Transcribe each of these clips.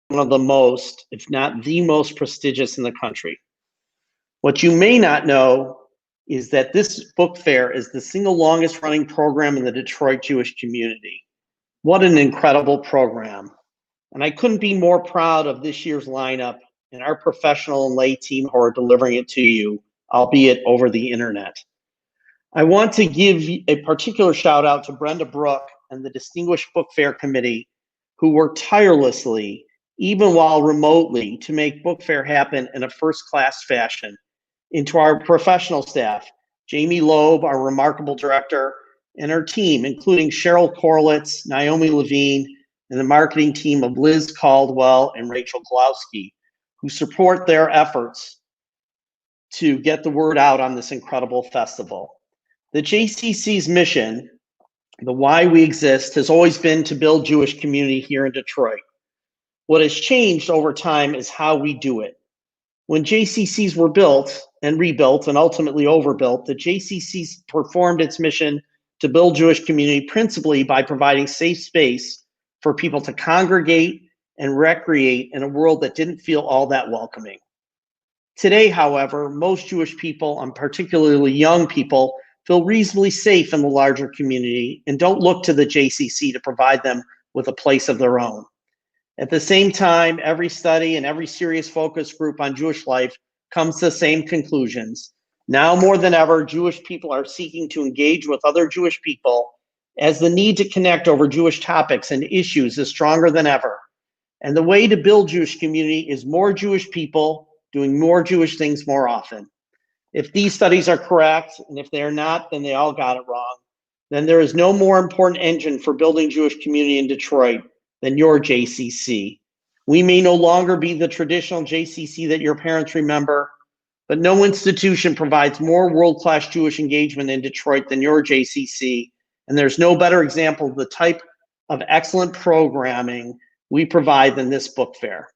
one of the most, if not the most prestigious in the country. What you may not know is that this book fair is the single longest running program in the Detroit Jewish community. What an incredible program. And I couldn't be more proud of this year's lineup and our professional and lay team who are delivering it to you, albeit over the internet. I want to give a particular shout out to Brenda Brook and the Distinguished Book Fair Committee, who worked tirelessly, even while remotely, to make Book Fair happen in a first-class fashion. And to our professional staff, Jamie Loeb, our remarkable director, and our team, including Cheryl Korlitz, Naomi Levine, and the marketing team of Liz Caldwell and Rachel Glowski, who support their efforts to get the word out on this incredible festival. The JCC's mission, the why we exist, has always been to build Jewish community here in Detroit. What has changed over time is how we do it. When JCCs were built and rebuilt and ultimately overbuilt, the JCCs performed its mission to build Jewish community principally by providing safe space for people to congregate and recreate in a world that didn't feel all that welcoming. Today, however, most Jewish people, and particularly young people, feel reasonably safe in the larger community and don't look to the JCC to provide them with a place of their own. At the same time, every study and every serious focus group on Jewish life comes to the same conclusions. Now more than ever, Jewish people are seeking to engage with other Jewish people as the need to connect over Jewish topics and issues is stronger than ever. And the way to build Jewish community is more Jewish people doing more Jewish things more often. If these studies are correct, and if they are not, then they all got it wrong, then there is no more important engine for building Jewish community in Detroit than your JCC. We may no longer be the traditional JCC that your parents remember, but no institution provides more world-class Jewish engagement in Detroit than your JCC, and there's no better example of the type of excellent programming we provide than this book fair.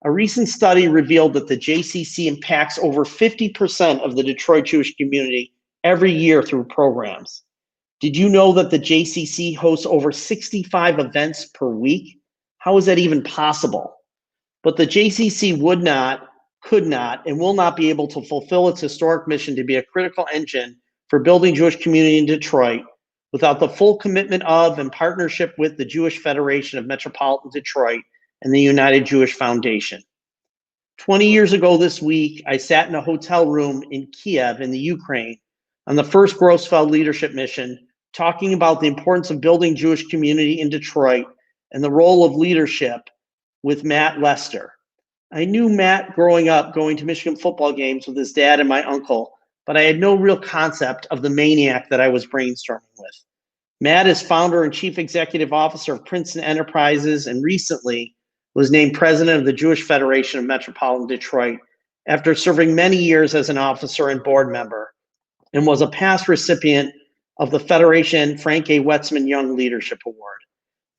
A recent study revealed that the JCC impacts over 50% of the Detroit Jewish community every year through programs. Did you know that the JCC hosts over 65 events per week? How is that even possible? But the JCC would not, could not, and will not be able to fulfill its historic mission to be a critical engine for building Jewish community in Detroit without the full commitment of and partnership with the Jewish Federation of Metropolitan Detroit and the United Jewish Foundation. 20 years ago this week, I sat in a hotel room in Kiev in the Ukraine on the first Grossfeld leadership mission, talking about the importance of building Jewish community in Detroit and the role of leadership with Matt Lester. I knew Matt growing up, going to Michigan football games with his dad and my uncle, but I had no real concept of the maniac that I was brainstorming with. Matt is founder and chief executive officer of Princeton Enterprises and recently was named president of the Jewish Federation of Metropolitan Detroit after serving many years as an officer and board member, and was a past recipient of the Federation Frank A. Wetzman Young Leadership Award.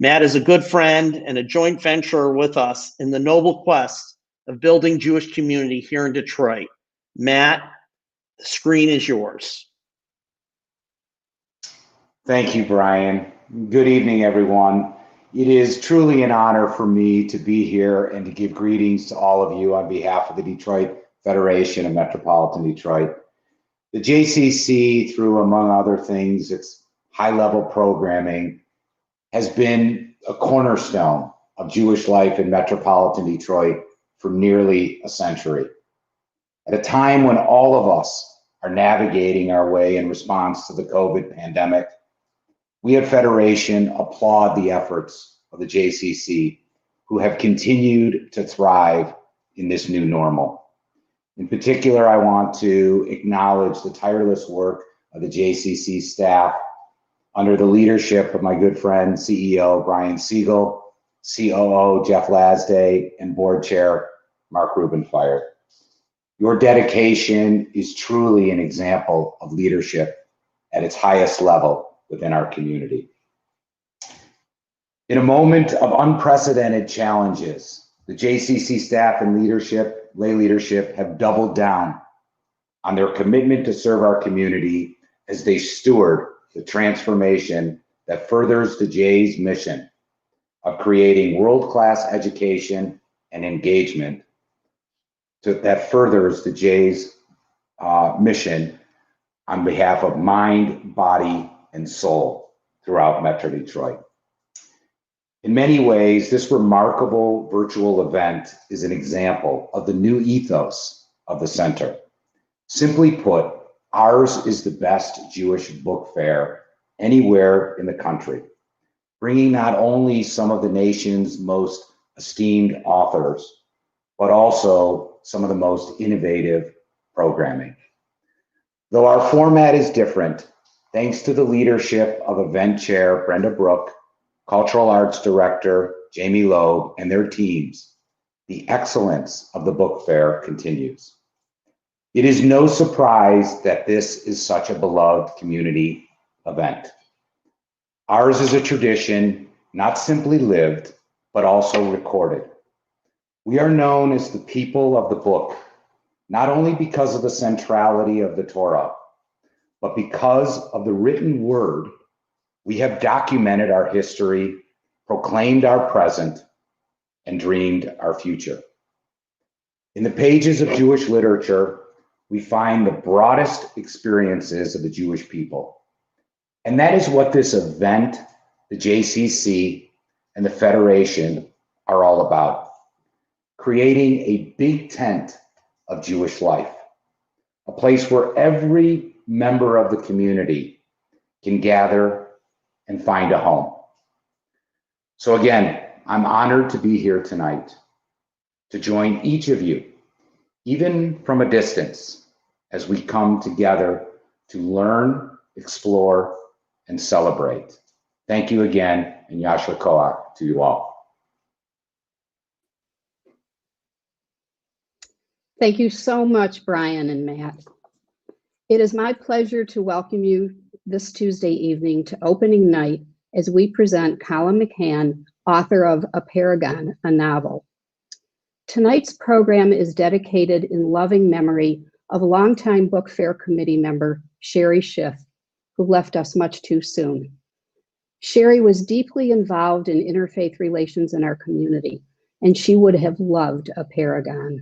Matt is a good friend and a joint venturer with us in the noble quest of building Jewish community here in Detroit. Matt, the screen is yours. Thank you, Brian. Good evening, everyone. It is truly an honor for me to be here and to give greetings to all of you on behalf of the Detroit Federation of Metropolitan Detroit. The JCC, through among other things, its high-level programming, has been a cornerstone of Jewish life in metropolitan Detroit for nearly a century. At a time when all of us are navigating our way in response to the COVID pandemic, we at Federation applaud the efforts of the JCC, who have continued to thrive in this new normal. In particular, I want to acknowledge the tireless work of the JCC staff under the leadership of my good friend, CEO Brian Siegel, COO Jeff Lasday, and board chair Mark Rubenfire. Your dedication is truly an example of leadership at its highest level within our community. In a moment of unprecedented challenges, the JCC staff and leadership, lay leadership, have doubled down on their commitment to serve our community as they steward the transformation that furthers the J's mission of creating world-class education and engagement that furthers the J's mission on behalf of mind, body, and soul throughout Metro Detroit. In many ways, this remarkable virtual event is an example of the new ethos of the center. Simply put, ours is the best Jewish book fair anywhere in the country, bringing not only some of the nation's most esteemed authors, but also some of the most innovative programming. Though our format is different, thanks to the leadership of event chair Brenda Brook, cultural arts director Jamie Loeb, and their teams, the excellence of the book fair continues. It is no surprise that this is such a beloved community event. Ours is a tradition not simply lived, but also recorded. We are known as the people of the book, not only because of the centrality of the Torah, but because of the written word. We have documented our history, proclaimed our present, and dreamed our future. In the pages of Jewish literature, we find the broadest experiences of the Jewish people. And that is what this event, the JCC, and the Federation are all about. Creating a big tent of Jewish life, a place where every member of the community can gather and find a home. So again, I'm honored to be here tonight to join each of you, even from a distance, as we come together to learn, explore, and celebrate. Thank you again, and Yasher Koach to you all. Thank you so much, Brian and Matt. It is my pleasure to welcome you this Tuesday evening to opening night as we present Colum McCann, author of Apeirogon, a novel. Tonight's program is dedicated in loving memory of longtime book fair committee member Sherry Schiff, who left us much too soon. Sherry was deeply involved in interfaith relations in our community, and she would have loved Apeirogon.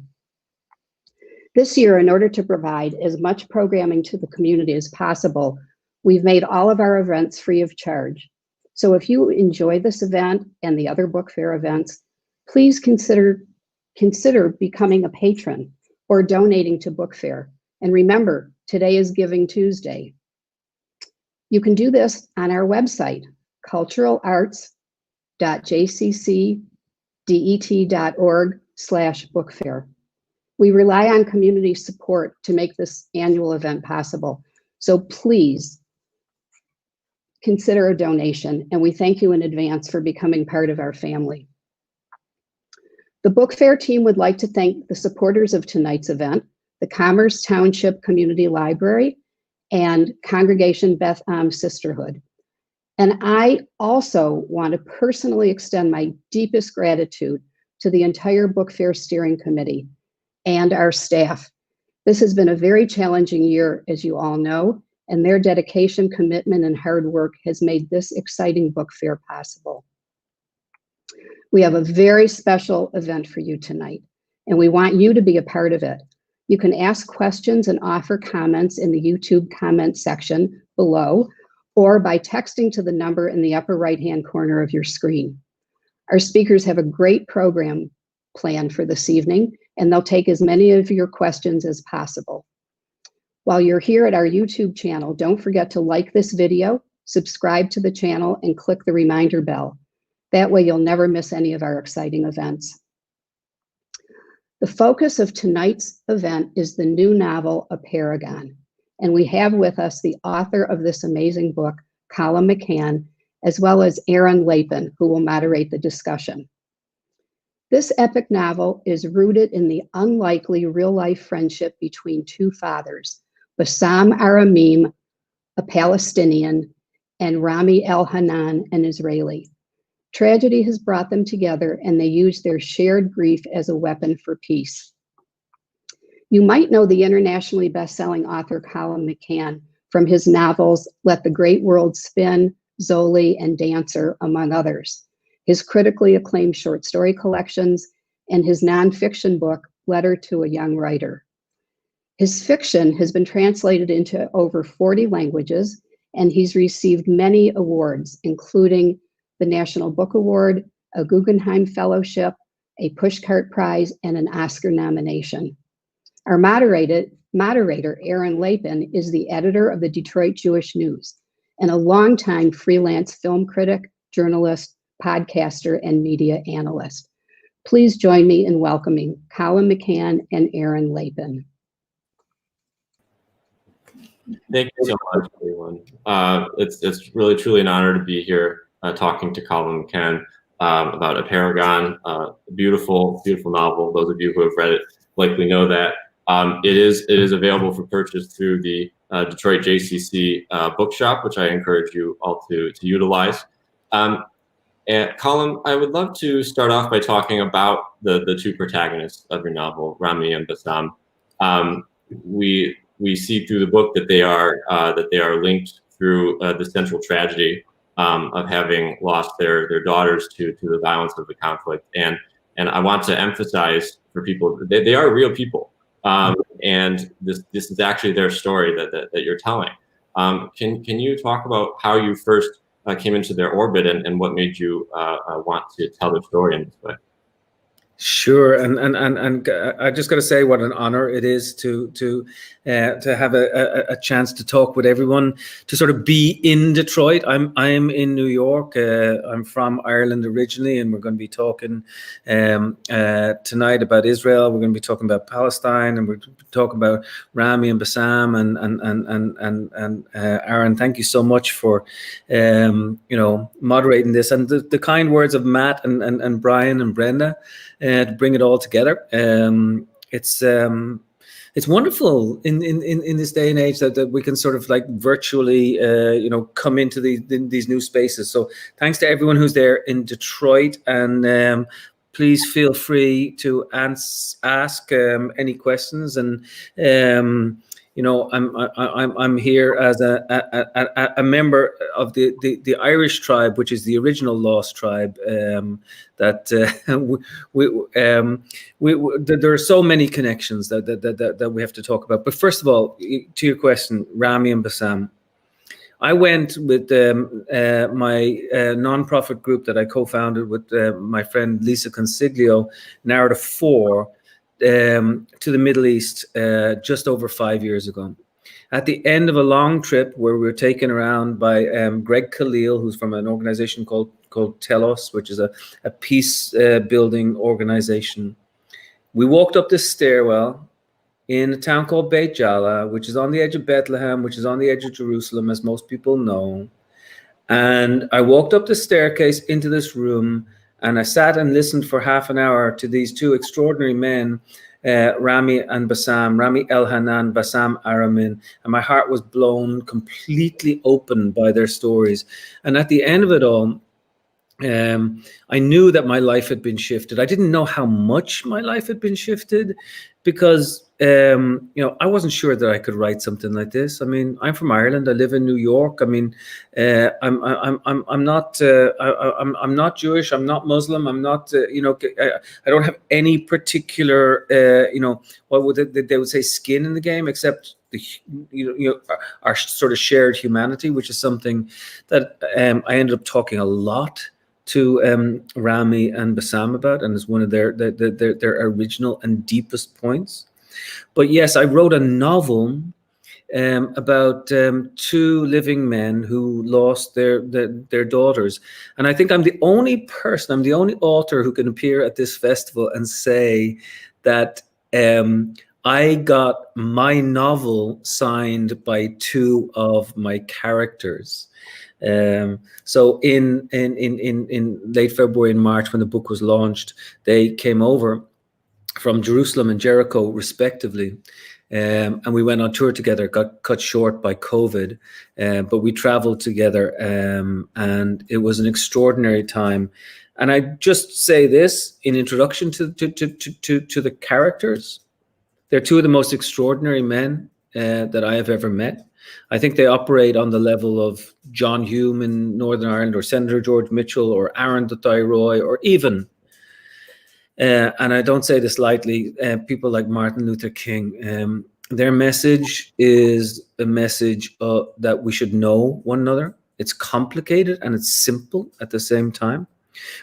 This year, in order to provide as much programming to the community as possible, we've made all of our events free of charge. So if you enjoy this event and the other book fair events, please consider becoming a patron or donating to book fair. And remember, today is Giving Tuesday. You can do this on our website, culturalarts.jccdet.org/bookfair. We rely on community support to make this annual event possible. So please consider a donation, and we thank you in advance for becoming part of our family. The book fair team would like to thank the supporters of tonight's event, the Commerce Township Community Library and Congregation Beth Am Sisterhood. And I also want to personally extend my deepest gratitude to the entire book fair steering committee and our staff. This has been a very challenging year, as you all know, and their dedication, commitment, and hard work has made this exciting book fair possible. We have a very special event for you tonight, and we want you to be a part of it. You can ask questions and offer comments in the YouTube comment section below, or by texting to the number in the upper right-hand corner of your screen. Our speakers have a great program planned for this evening, and they'll take as many of your questions as possible. While you're here at our YouTube channel, don't forget to like this video, subscribe to the channel, and click the reminder bell. That way you'll never miss any of our exciting events. The focus of tonight's event is the new novel, Apeirogon, and we have with us the author of this amazing book, Colum McCann, as well as Andrew Lapin, who will moderate the discussion. This epic novel is rooted in the unlikely real-life friendship between two fathers, Bassam Aramim, a Palestinian, and Rami El-Hanan, an Israeli. Tragedy has brought them together, and they use their shared grief as a weapon for peace. You might know the internationally best-selling author Colum McCann from his novels Let the Great World Spin, Zoli, and Dancer, among others. His critically acclaimed short story collections, and his nonfiction book, Letter to a Young Writer. His fiction has been translated into over 40 languages, and he's received many awards, including the National Book Award, a Guggenheim Fellowship, a Pushcart Prize, and an Oscar nomination. Our moderator, Andrew Lapin, is the editor of the Detroit Jewish News and a longtime freelance film critic, journalist, podcaster, and media analyst. Please join me in welcoming Colum McCann and Andrew Lapin. Thank you so much, everyone. It's really truly an honor to be here talking to Colum McCann about Apeirogon, a beautiful novel. Those of you who have read it likely know that. It is available for purchase through the Detroit JCC bookshop, which I encourage you all to utilize. And Colum, I would love to start off by talking about the two protagonists of your novel, Rami and Bassam. We see through the book that they are linked through the central tragedy of having lost their daughters to the violence of the conflict. And I want to emphasize for people, they are real people. And this is actually their story that you're telling. Can you talk about how you first came into their orbit and what made you want to tell their story in this way? Sure, and I just got to say what an honor it is to have a chance to talk with everyone, to sort of be in Detroit. I'm in New York. I'm from Ireland originally, and we're going to be talking tonight about Israel. We're going to be talking about Palestine, and we're talking about Rami and Bassam and Aaron. Thank you so much for moderating this, and the kind words of Matt and Brian and Brenda. To bring it all together. It's wonderful in this day and age that we can sort of like virtually come into these new spaces. So thanks to everyone who's there in Detroit, and please feel free to ask any questions. And I'm here as a member of the Irish tribe, which is the original Lost tribe. There are so many connections that we have to talk about. But first of all, to your question, Rami and Bassam, I went with my nonprofit group that I co-founded with my friend Lisa Consiglio, Narrative 4. To the Middle East just over 5 years ago. At the end of a long trip where we were taken around by Greg Khalil, who's from an organization called Telos, which is a peace building organization. We walked up this stairwell in a town called Beit Jala, which is on the edge of Bethlehem, which is on the edge of Jerusalem, as most people know. And I walked up the staircase into this room, and I sat and listened for half an hour to these two extraordinary men, Rami and Bassam, Rami Elhanan, Bassam Aramin, and my heart was blown completely open by their stories. And at the end of it all, I knew that my life had been shifted. I didn't know how much my life had been shifted because, I wasn't sure that I could write something like this. I mean, I'm from Ireland. I live in New York. I mean, I'm not Jewish. I'm not Muslim. I'm not, I don't have any particular, what would they would say skin in the game, except our sort of shared humanity, which is something that I ended up talking a lot to Rami and Bassam about, and it's one of their original and deepest points. But yes, I wrote a novel about two living men who lost their daughters, and I think I'm the only author who can appear at this festival and say that I got my novel signed by two of my characters. So in late February and March, when the book was launched, they came over from Jerusalem and Jericho, respectively, and we went on tour together. Got cut short by COVID, but we traveled together, and it was an extraordinary time. And I just say this in introduction to the characters: they're two of the most extraordinary men that I have ever met. I think they operate on the level of John Hume in Northern Ireland, or Senator George Mitchell, or Aaron Duthai Roy, or even and I don't say this lightly, people like Martin Luther King, their message is a message that we should know one another. It's complicated and it's simple at the same time.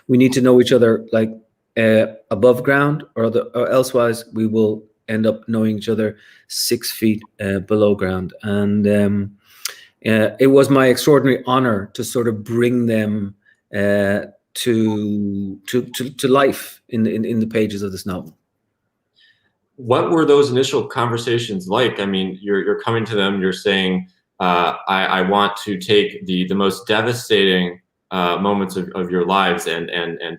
We need to know each other like above ground, or elsewise we will end up knowing each other 6 feet below ground. And it was my extraordinary honor to sort of bring them to life in the pages of this novel. What were those initial conversations like? I mean, you're coming to them, you're saying, I want to take the most devastating moments of your lives and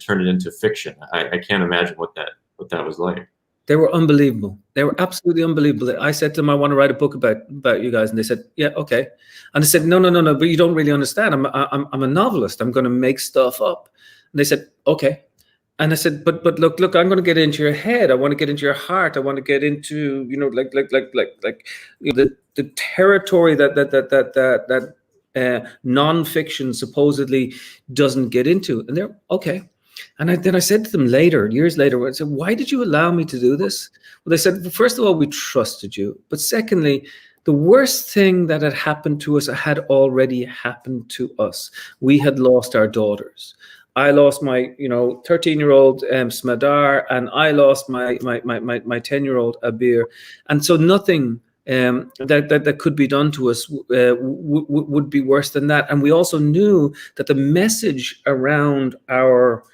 turn it into fiction. I can't imagine what that was like. They were unbelievable. They were absolutely unbelievable. I said to them, I want to write a book about you guys. And they said, yeah, okay. And I said, no, but you don't really understand. I'm a novelist. I'm going to make stuff up. And they said, okay. And I said, but look, I'm going to get into your head. I want to get into your heart. I want to get into, the territory that nonfiction supposedly doesn't get into. And they're okay. And then I said to them years later, I said, why did you allow me to do this? Well, they said, well, first of all, we trusted you. But secondly, the worst thing that had happened to us had already happened to us. We had lost our daughters. I lost my, 13-year-old Smadar, and I lost my 10-year-old Abir. And so nothing that could be done to us would be worse than that. And we also knew that the message around our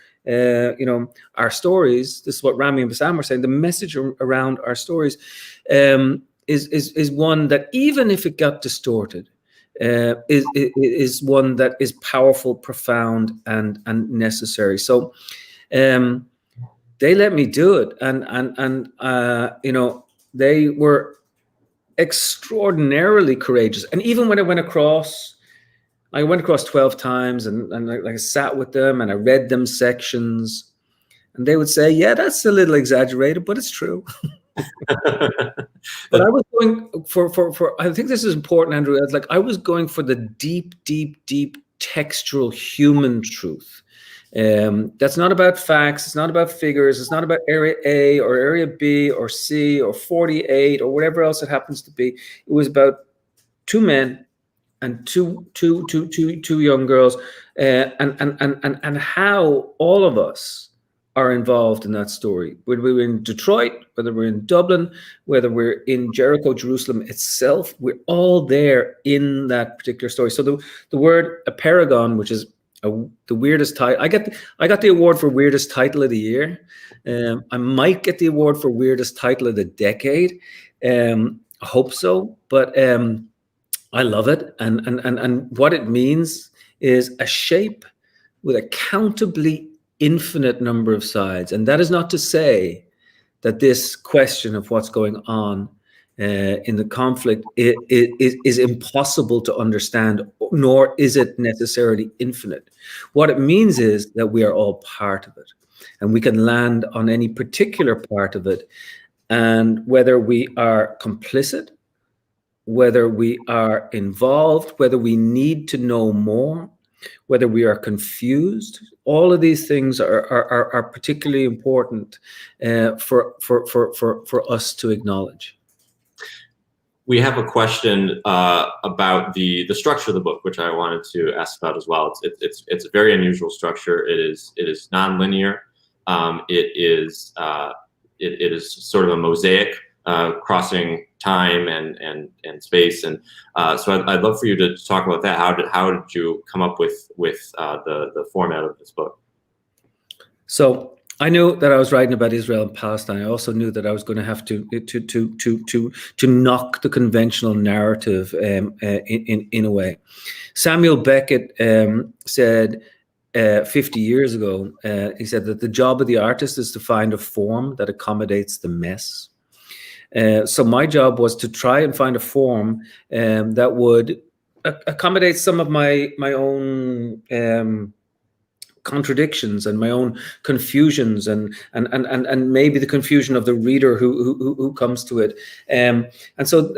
stories, this is what Rami and Bassam were saying, the message around our stories is one that, even if it got distorted, is one that is powerful, profound, and necessary. So they let me do it, and they were extraordinarily courageous. And even when I went across 12 times, and I sat with them and I read them sections, and they would say, yeah, that's a little exaggerated, but it's true. But I was going for I think this is important, Andrew. I was going for the deep textural human truth. That's not about facts. It's not about figures. It's not about area A or area B or C or 48 or whatever else it happens to be. It was about two men and two young girls, and how all of us are involved in that story. Whether we're in Detroit, whether we're in Dublin, whether we're in Jericho, Jerusalem itself, we're all there in that particular story. So the word Apeirogon, which is the weirdest title, I got the award for weirdest title of the year. I might get the award for weirdest title of the decade. I hope so, but I love it. And what it means is a shape with a countably infinite number of sides. And that is not to say that this question of what's going on in the conflict is impossible to understand, nor is it necessarily infinite. What it means is that we are all part of it, and we can land on any particular part of it. And whether we are complicit, whether we are involved, whether we need to know more, whether we are confused, all of these things are particularly important for us to acknowledge. We have a question about the structure of the book, which I wanted to ask about as well. It's a very unusual structure. It is nonlinear. It is sort of a mosaic crossing time and space, and so I'd love for you to talk about that. How did you come up with the format of this book? So I knew that I was writing about Israel and Palestine. I also knew that I was going to have to knock the conventional narrative in a way. Samuel Beckett said 50 years ago, he said that the job of the artist is to find a form that accommodates the mess. So my job was to try and find a form that would accommodate some of my own contradictions and my own confusions and maybe the confusion of the reader who comes to it. And so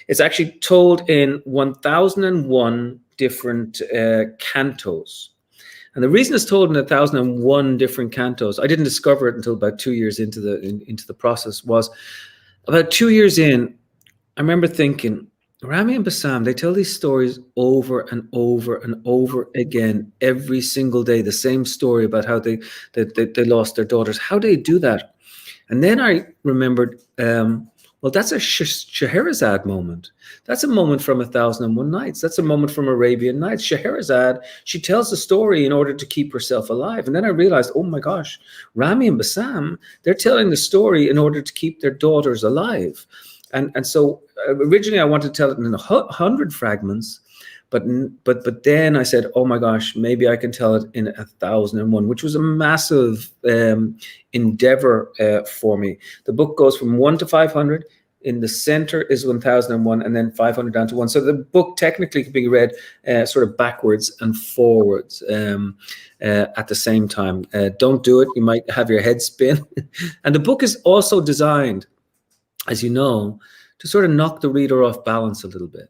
it's actually told in 1001 different cantos. And the reason it's told in 1,001 different cantos, I didn't discover it until about 2 years into the process, was about 2 years in, I remember thinking, Rami and Bassam, they tell these stories over and over and over again every single day, the same story about how they lost their daughters. How do they do that? And then I remembered, well, that's a Scheherazade moment. That's a moment from 1001 Nights. That's a moment from Arabian Nights. Scheherazade, she tells the story in order to keep herself alive. And then I realized, oh my gosh, Rami and Bassam, they're telling the story in order to keep their daughters alive. And so originally I wanted to tell it in 100 fragments, but then I said, oh my gosh, maybe I can tell it in 1001, which was a massive endeavor for me. The book goes from 1 to 500. In the center is 1001, and then 500 down to 1. So the book technically can be read sort of backwards and forwards at the same time. Don't do it. You might have your head spin. And the book is also designed, as you know, to sort of knock the reader off balance a little bit.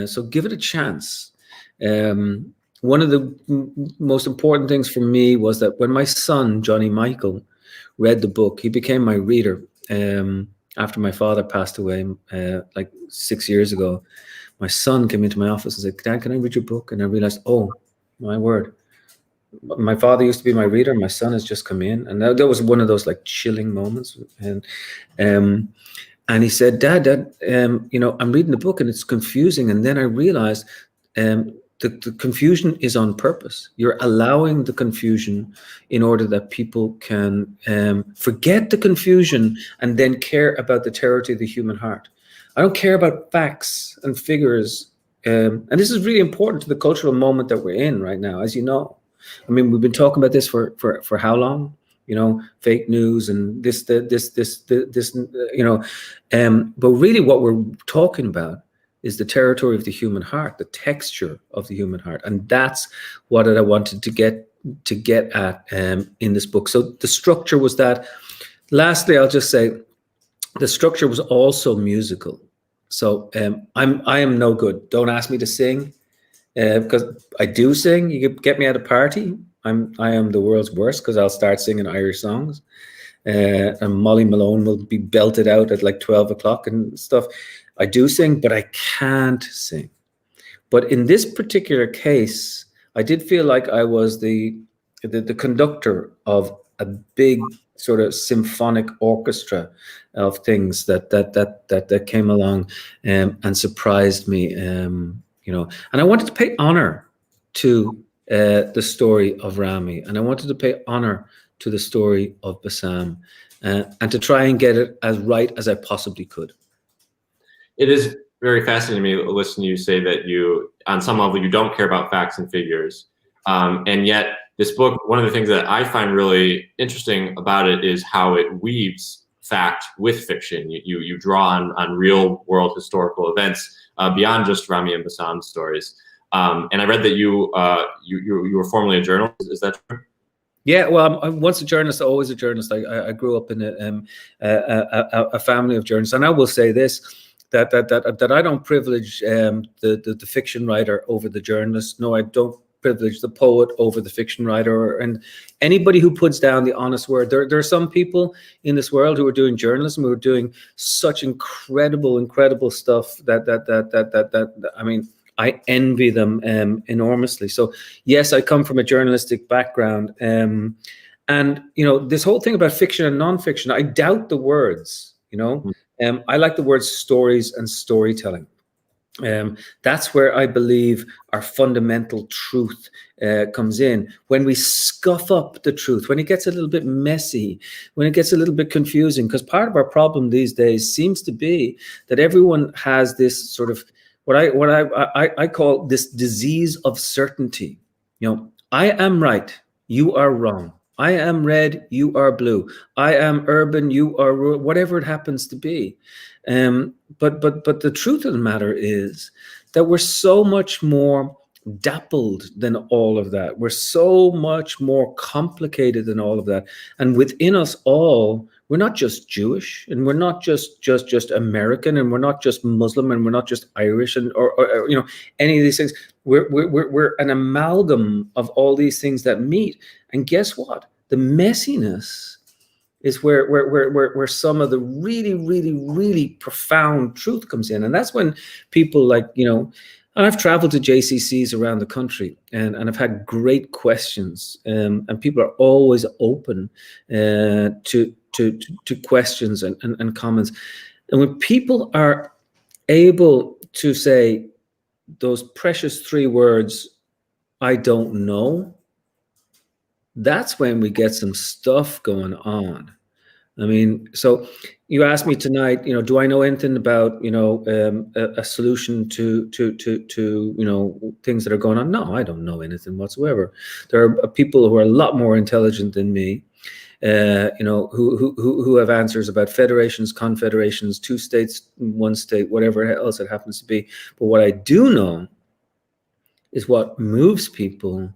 So give it a chance. One of the most important things for me was that when my son, Johnny Michael, read the book, he became my reader. After my father passed away, like 6 years ago, my son came into my office and said, Dad, can I read your book? And I realized, oh, my word. My father used to be my reader. My son has just come in. And that was one of those like chilling moments. And he said, Dad, you know, I'm reading the book and it's confusing. And then I realized the confusion is on purpose. You're allowing the confusion in order that people can forget the confusion and then care about the territory of the human heart. I don't care about facts and figures. And this is really important to the cultural moment that we're in right now, as you know. I mean, we've been talking about this for how long? You know, fake news and this, you know, but really what we're talking about is the territory of the human heart, the texture of the human heart. And that's what I wanted to get at in this book. So the structure was that. Lastly, I'll just say the structure was also musical. So I am no good. Don't ask me to sing because I do sing. You could get me at a party. I am the world's worst because I'll start singing Irish songs. And Molly Malone will be belted out at like 12 o'clock and stuff. I do sing, but I can't sing. But in this particular case, I did feel like I was the conductor of a big sort of symphonic orchestra of things that came along and surprised me, you know. And I wanted to pay honor to the story of Rami, and I wanted to pay honor to the story of Bassam, and to try and get it as right as I possibly could. It is very fascinating to me to listen to you say that you, on some level, you don't care about facts and figures. And yet this book, one of the things that I find really interesting about it is how it weaves fact with fiction. You draw on real world historical events beyond just Rami and Bassam's stories. And I read that you were formerly a journalist. Is that true? Yeah, well, I'm once a journalist, always a journalist. I grew up in a family of journalists, and I will say this: that I don't privilege the fiction writer over the journalist. No, I don't privilege the poet over the fiction writer, and anybody who puts down the honest word. There are some people in this world who are doing journalism, who are doing such incredible stuff that I mean, I envy them enormously. So yes, I come from a journalistic background, and you know, this whole thing about fiction and nonfiction, I doubt the words. You know, I like the words stories and storytelling. That's where I believe our fundamental truth comes in. When we scuff up the truth, when it gets a little bit messy, when it gets a little bit confusing, because part of our problem these days seems to be that everyone has this sort of what I call this disease of certainty. You know, I am right, you are wrong. I am red, you are blue. I am urban, you are rural, whatever it happens to be. But the truth of the matter is that we're so much more dappled than all of that. We're so much more complicated than all of that. And within us all, We're not just Jewish, and we're not just American, and we're not just Muslim, and we're not just Irish, and or you know, any of these things. We're an amalgam of all these things that meet. And guess what? The messiness is where some of the really profound truth comes in. And that's when people like, you know, and I've traveled to JCCs around the country, and I've had great questions, and people are always open to questions and comments. And when people are able to say those precious 3 words, I don't know, that's when we get some stuff going on. I mean, so you asked me tonight, you know, do I know anything about, you know, a solution to you know, things that are going on? No, I don't know anything whatsoever. There are people who are a lot more intelligent than me, you know, who have answers about federations, confederations, 2 states, 1 state, whatever else it happens to be. But what I do know is what moves people.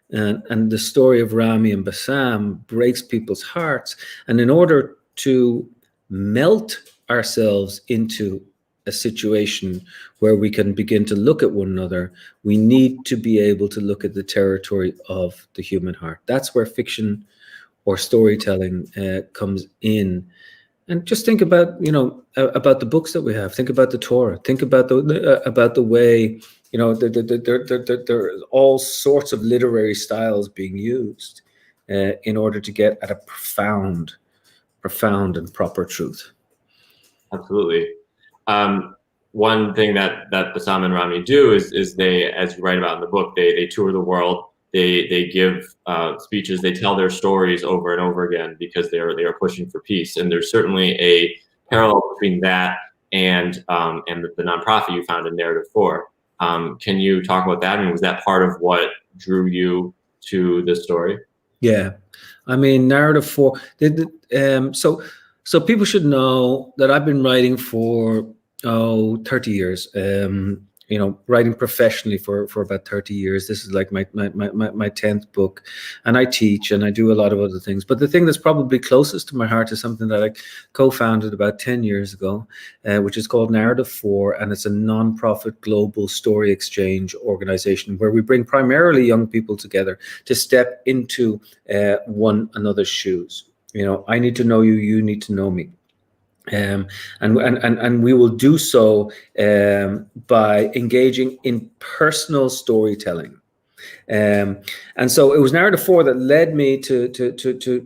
And the story of Rami and Bassam breaks people's hearts. And in order to melt ourselves into a situation where we can begin to look at one another, we need to be able to look at the territory of the human heart. That's where fiction or storytelling comes in. And just think about, you know, about the books that we have. Think about the Torah. Think about the way, you know, there are all sorts of literary styles being used in order to get at a profound and proper truth. Absolutely. One thing that Bassam and Rami do is they, as you write about in the book, they tour the world. They give speeches. They tell their stories over and over again because they are pushing for peace. And there's certainly a parallel between that and the nonprofit you founded, Narrative 4. Can you talk about that? I mean, was that part of what drew you to this story? Yeah, I mean, Narrative 4. So people should know that I've been writing for 30 years. You know, writing professionally for about 30 years. This is like my 10th book, and I teach and I do a lot of other things. But the thing that's probably closest to my heart is something that I co-founded about 10 years ago, which is called Narrative 4, and it's a non-profit global story exchange organization where we bring primarily young people together to step into one another's shoes. You know, I need to know you, you need to know me. And we will do so by engaging in personal storytelling. And so it was Narrative 4 that led me to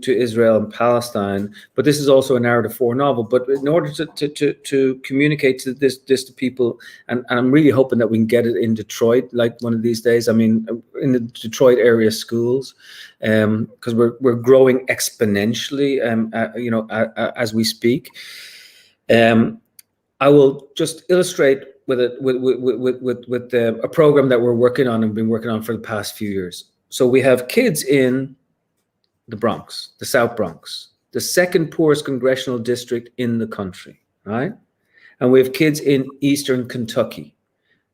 Israel and Palestine, but this is also a Narrative 4 novel. But in order to communicate to this to people, and I'm really hoping that we can get it in Detroit, like one of these days. I mean, in the Detroit area schools, because we're growing exponentially, you know, as we speak. I will just illustrate with a program that we're working on and been working on for the past few years. So we have kids in the Bronx, the South Bronx, the second poorest congressional district in the country, right? And we have kids in Eastern Kentucky,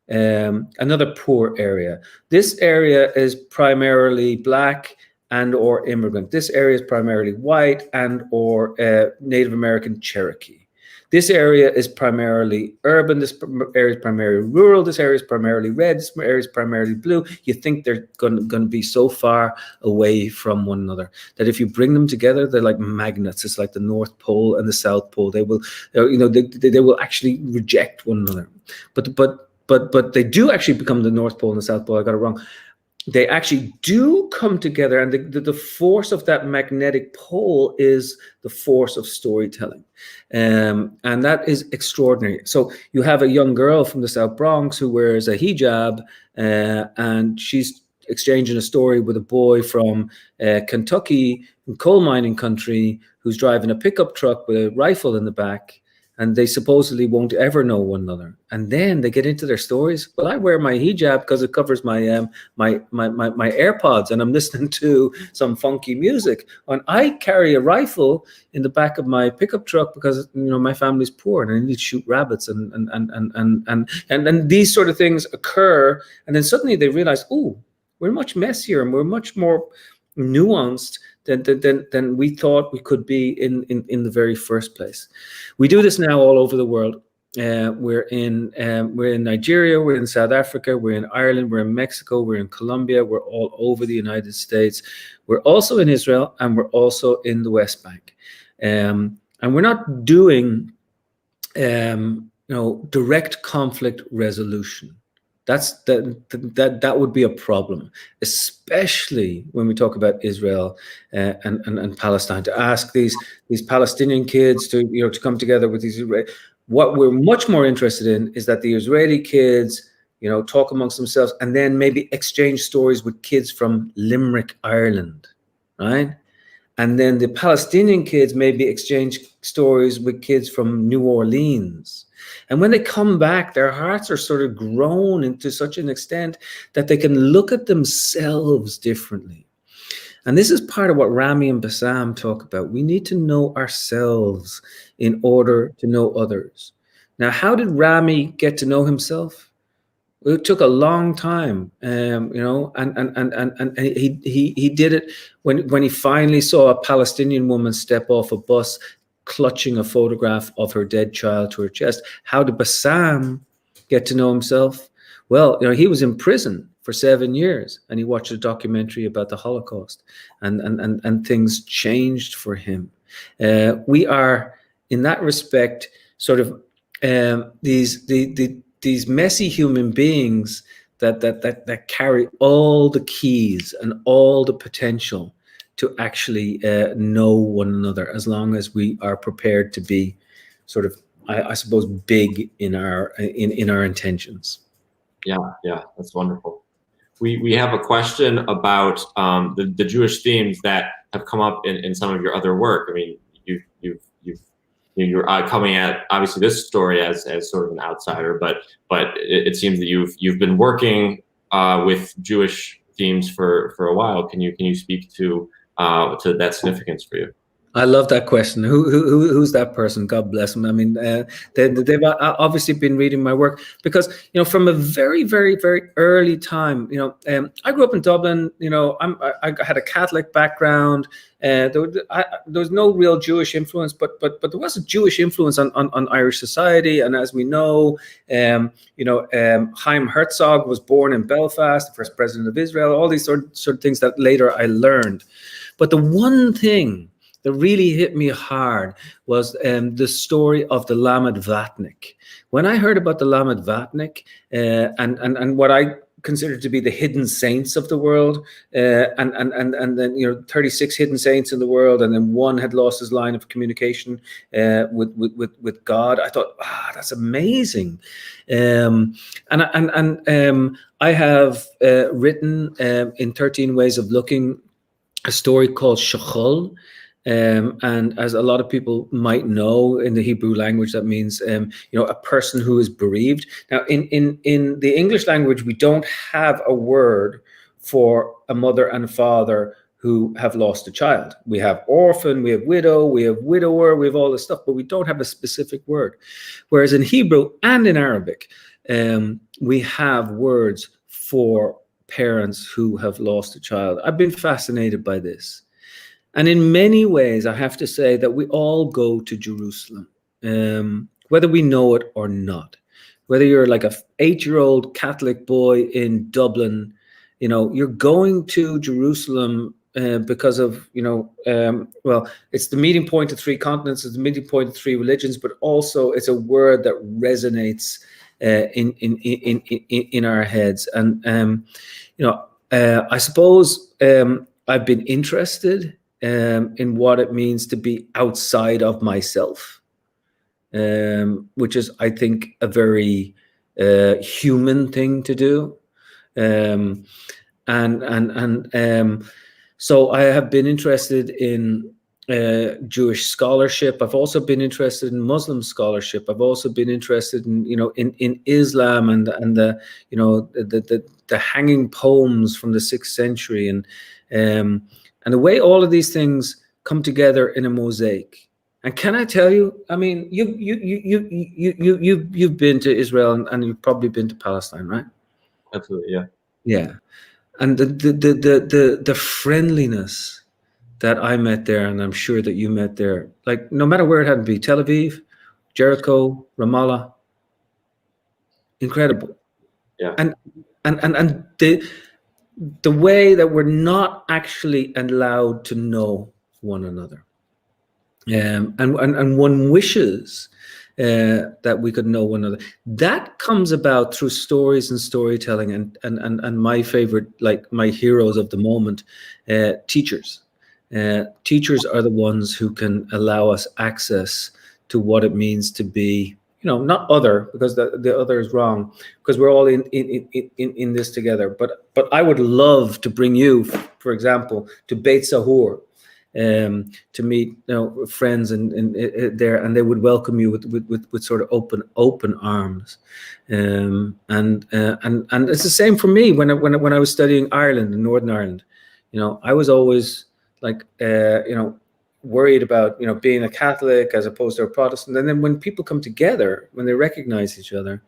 another poor area. This area is primarily Black and or immigrant. This area is primarily white and or Native American Cherokee. This area is primarily urban. This area is primarily rural. This area is primarily red. This area is primarily blue. You think they're going to be so far away from one another that if you bring them together, they're like magnets. It's like the North Pole and the South Pole. They will, you know, they will actually reject one another. But they do actually become the North Pole and the South Pole. I got it wrong. They actually do come together, and the force of that magnetic pole is the force of storytelling, and that is extraordinary. So you have a young girl from the South Bronx who wears a hijab, and she's exchanging a story with a boy from Kentucky, in coal mining country, who's driving a pickup truck with a rifle in the back. And they supposedly won't ever know one another. And then they get into their stories. Well, I wear my hijab because it covers my my AirPods, and I'm listening to some funky music. And I carry a rifle in the back of my pickup truck because, you know, my family's poor and I need to shoot rabbits. And these sort of things occur. And then suddenly they realize, oh, we're much messier and we're much more nuanced than we thought we could be in the very first place. We do this now all over the world. We're in Nigeria, we're in South Africa, we're in Ireland, we're in Mexico, we're in Colombia, we're all over the United States. We're also in Israel, and we're also in the West Bank. And we're not doing direct conflict resolution. That would be a problem, especially when we talk about Israel and Palestine. To ask these Palestinian kids to come together with these Israeli. What we're much more interested in is that the Israeli kids, talk amongst themselves, and then maybe exchange stories with kids from Limerick, Ireland, right? And then the Palestinian kids maybe exchange stories with kids from New Orleans. And when they come back, their hearts are sort of grown into such an extent that they can look at themselves differently. And this is part of what Rami and Bassam talk about. We need to know ourselves in order to know others. Now, how did Rami get to know himself? It took a long time, and he did it when he finally saw a Palestinian woman step off a bus, clutching a photograph of her dead child to her chest. How did Bassam get to know himself? Well, he was in prison for 7 years, and he watched a documentary about the Holocaust, and things changed for him. We are, in that respect, sort of these messy human beings that carry all the keys and all the potential to actually know one another, as long as we are prepared to be sort of, I suppose, big in our intentions. Yeah, that's wonderful. We have a question about the Jewish themes that have come up in some of your other work. I mean, you're coming at obviously this story as sort of an outsider, but it seems that you've been working with Jewish themes for a while. Can you speak to that significance for you? I love that question. Who's that person? God bless them. I mean, they've obviously been reading my work because, from a very, very, very early time, I grew up in Dublin. I had a Catholic background. There was no real Jewish influence, but there was a Jewish influence on Irish society. And as we know, Chaim Herzog was born in Belfast, the first president of Israel. All these sort of things that later I learned. But the one thing that really hit me hard was the story of the Lamed Vatnik. When I heard about the Lamed Vatnik and what I considered to be the hidden saints of the world, and then 36 hidden saints in the world, and then one had lost his line of communication with God, I thought, that's amazing. I have written in 13 Ways of Looking a story called Shachol. And as a lot of people might know, in the Hebrew language, that means, a person who is bereaved. Now, in the English language, we don't have a word for a mother and a father who have lost a child. We have orphan, we have widow, we have widower, we have all this stuff, but we don't have a specific word. Whereas in Hebrew and in Arabic, we have words for parents who have lost a child. I've been fascinated by this. And in many ways, I have to say that we all go to Jerusalem, whether we know it or not. Whether you're like a 8-year-old Catholic boy in Dublin, you're going to Jerusalem because of, it's the meeting point of 3 continents, it's the meeting point of 3 religions, but also it's a word that resonates in our heads. And, I suppose I've been interested in what it means to be outside of myself, which is, I think, a very human thing to do. So I have been interested in Jewish scholarship. I've also been interested in Muslim scholarship. I've also been interested in, in Islam and the hanging poems from the 6th century and the way all of these things come together in a mosaic. And can I tell you? I mean, you've been to Israel and you've probably been to Palestine, right? Absolutely, yeah. Yeah. And the friendliness that I met there, and I'm sure that you met there, like no matter where it had to be, Tel Aviv, Jericho, Ramallah, incredible. Yeah. And the way that we're not actually allowed to know one another. And one wishes that we could know one another. That comes about through stories and storytelling, and my favorite, like my heroes of the moment, teachers. Teachers are the ones who can allow us access to what it means to be, not other, because the other is wrong, because we're all in this together. But I would love to bring you, for example, to Beit Sahur, to meet friends and there, and they would welcome you with sort of open arms, and it's the same for me when I was studying Ireland, in Northern Ireland. I was always like worried about being a Catholic as opposed to a Protestant, and then when people come together, when they recognize each other,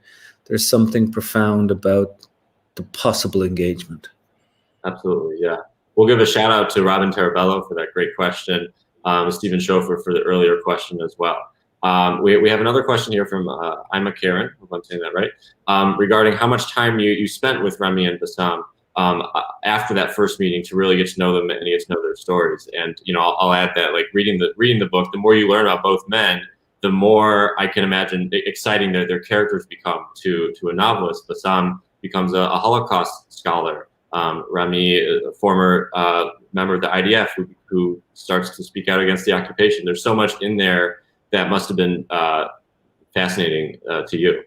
there's something profound about the possible engagement. Absolutely, yeah. We'll give a shout out to Robin Tarabello for that great question. Stephen Schofer for the earlier question as well. We have another question here from Ima Karen, if I'm saying that right, regarding how much time you spent with Remy and Bassam after that first meeting to really get to know them and get to know their stories. And I'll add that, like, reading the book, the more you learn about both men, the more I can imagine exciting their characters become to a novelist. Bassam becomes a Holocaust scholar. Remy, a former member of the IDF, who starts to speak out against the occupation. There's so much in there that must have been fascinating to you.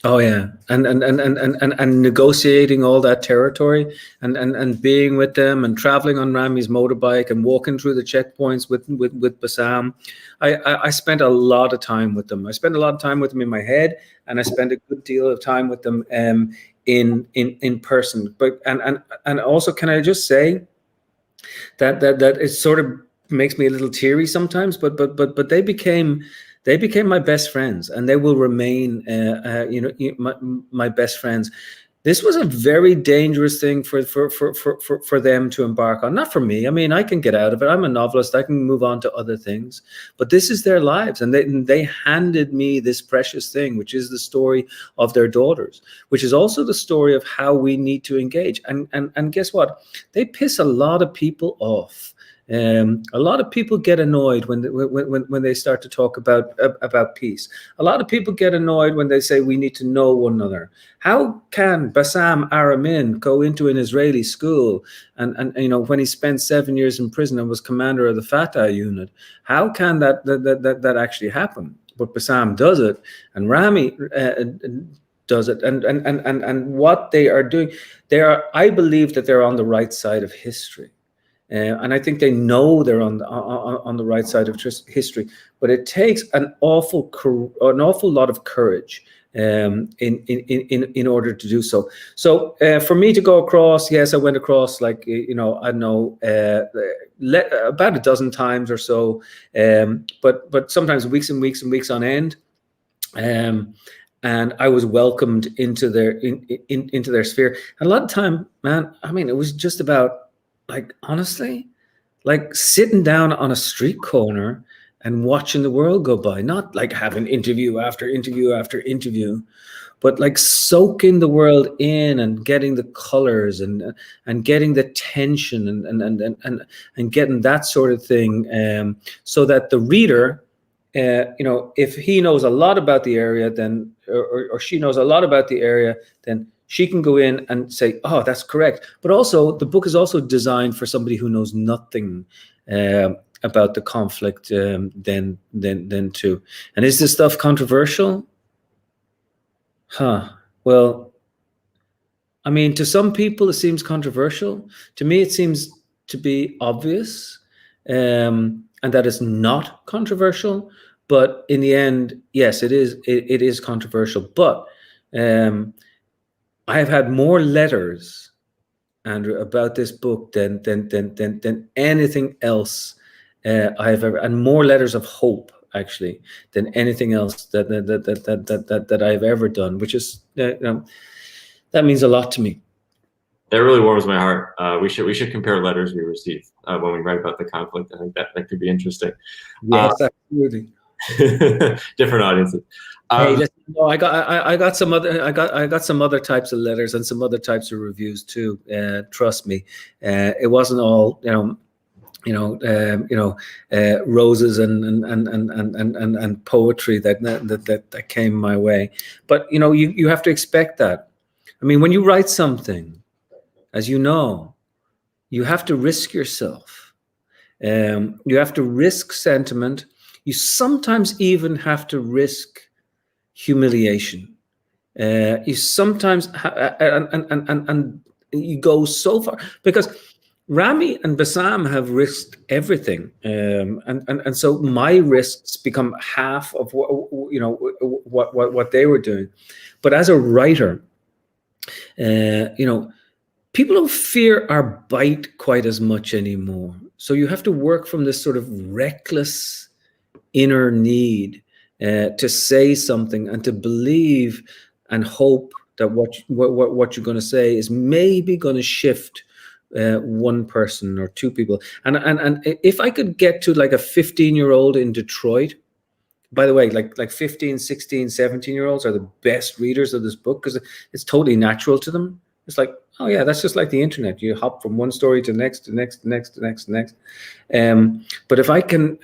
Oh yeah, and negotiating all that territory, and being with them, and traveling on Remy's motorbike, and walking through the checkpoints with Bassam. I spent a lot of time with them. I spent a lot of time with them in my head, and I spent a good deal of time with them in person. But and also, can I just say that it sort of makes me a little teary sometimes, but they became my best friends, and they will remain my best friends. This was a very dangerous thing for them to embark on. Not for me. I mean, I can get out of it. I'm a novelist. I can move on to other things. But this is their lives, and they handed me this precious thing, which is the story of their daughters, which is also the story of how we need to engage. And guess what? They piss a lot of people off. A lot of people get annoyed when they start to talk about peace. A lot of people get annoyed when they say we need to know one another. How can Bassam Aramin go into an Israeli school and when he spent 7 years in prison and was commander of the Fatah unit? How can that actually happen? But Bassam does it, and Ramy does it, and what they are doing, I believe that they're on the right side of history. And I think they know they're on the right side of history, but it takes an awful lot of courage in order to do so. So for me to go across, yes, I went across, like, I don't know, about a dozen times or so, but sometimes weeks and weeks and weeks on end. And I was welcomed into their sphere. And a lot of time, man, I mean, it was just about, like, honestly, like sitting down on a street corner and watching the world go by, not like having interview after interview after interview, but like soaking the world in and getting the colors and getting the tension and getting that sort of thing, so that the reader, if he knows a lot about the area, then or she knows a lot about the area, then she can go in and say, oh, that's correct. But also, the book is also designed for somebody who knows nothing about the conflict then too. And is this stuff controversial? Well, I mean, to some people it seems controversial. To me, it seems to be obvious, and that it's not controversial. But in the end, yes, it is. It is controversial. But I have had more letters, Andrew, about this book than anything else I have ever, and more letters of hope, actually, than anything else that I've ever done, which is that means a lot to me. That really warms my heart. We should compare letters we receive when we write about the conflict. I think that could be interesting. Yes, absolutely. Different audiences. Hey, listen, no, I got some other types of letters and some other types of reviews too. Trust me, it wasn't all roses and poetry that came my way. But you have to expect that. I mean, when you write something, as you know, you have to risk yourself. You have to risk sentiment. You sometimes even have to risk humiliation. You sometimes and you go so far, because Rami and Bassam have risked everything, and so my risks become half of what they were doing. But as a writer, people don't fear our bite quite as much anymore. So you have to work from this sort of reckless inner need to say something and to believe and hope that what you're going to say is maybe going to shift one person or two people. And if I could get to like a 15-year-old in Detroit, by the way, like 15, 16, 17-year-olds are the best readers of this book because it's totally natural to them. It's like, oh yeah, that's just like the internet. You hop from one story to next, to next, to next, to next, to next. But if I can